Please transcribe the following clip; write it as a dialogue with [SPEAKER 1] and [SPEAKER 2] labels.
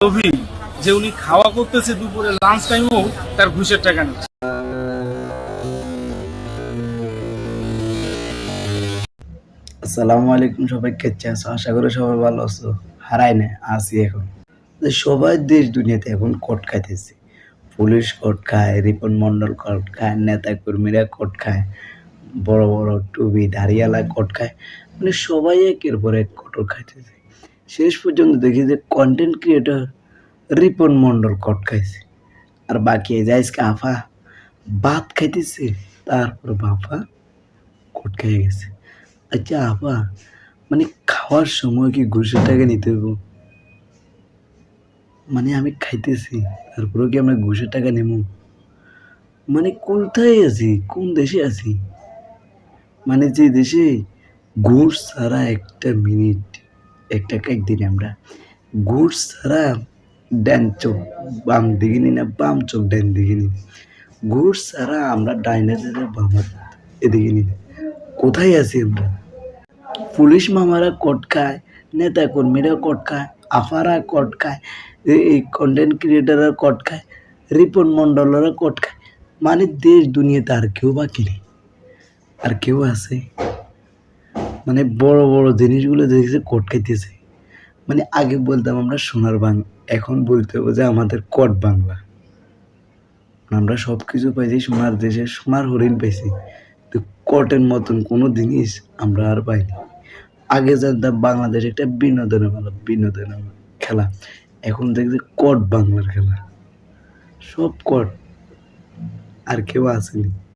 [SPEAKER 1] লোভী যে উনি খাওয়া করতেছে দুপুরে লাঞ্চ টাইমও তার ঘুষের টাকা নিচ্ছে।
[SPEAKER 2] আসসালামু আলাইকুম, সবাই কেমন আছো? আশা করি সবাই ভালো আছো। হারাই না আছি এখন। সবাই দেশ দুনিয়াতে এখন কোট খাইতেছে। পুলিশ কোট খায়, রিপন মন্ডল কোট খায়, নেতা কর্মীরা কোট খায়, বড় বড় টুপি দাড়িওয়ালা কোট খায়। মানে সবাই একের পর এক কোট খাইতেছে। শেষ পর্যন্ত দেখি যে কন্টেন্ট ক্রিয়েটর রিপন মন্ডল কোট খাইছে, আর বাকি যাইসকে আফা ভাত খাইতেছে, তারপর বাফা কোট খেয়ে গেছে। আচ্ছা আপা, মানে খাওয়ার সময় কি ঘুষের টাকা নিতে হইব? মানে আমি খাইতেছি, তারপরেও কি আমরা ঘুষের টাকা নেব? মানে কোথায় আছি, কোন দেশে আছি? মানে যে দেশে ঘুষ ছাড়া একটা মিনিট, একটা একদিনে আমরা ঘুষ ছাড়া ডান চোখ বাম দিকে নি না, বাম চোখ ডান দিকে নি, ঘুষ ছাড়া আমরা ডাইনে যেতে বাম হাত এদিকে নি। কোথায় আছি আমরা? পুলিশ মামারা কোট খায়, নেতা কর্মীরা কোট খায়, আফারা কোট খায়, এই কন্টেন্ট ক্রিয়েটাররা কোট খায়, রিপন মন্ডলরা কোট খায়। মানে দেশ দুনিয়াতে আর কেউ বাকি নেই, আর কেউ আছে? মানে বড় বড় জিনিসগুলো দেখেছে কোট খাইতেছে। মানে আগে বলতাম আমরা সোনার বাংলা, এখন বলতে হবে যে আমাদের কোট বাংলা। আমরা সব কিছু পাইছি সোনার দেশে, সোনার হরিণ পাইছি, তো কোটের মতন কোনো জিনিস আমরা আর পাইনি। আগে জানতাম বাংলাদেশ একটা বিনোদনের খেলা, এখন দেখছি কট বাংলার খেলা, সব কট, আর কেউ আসেনি।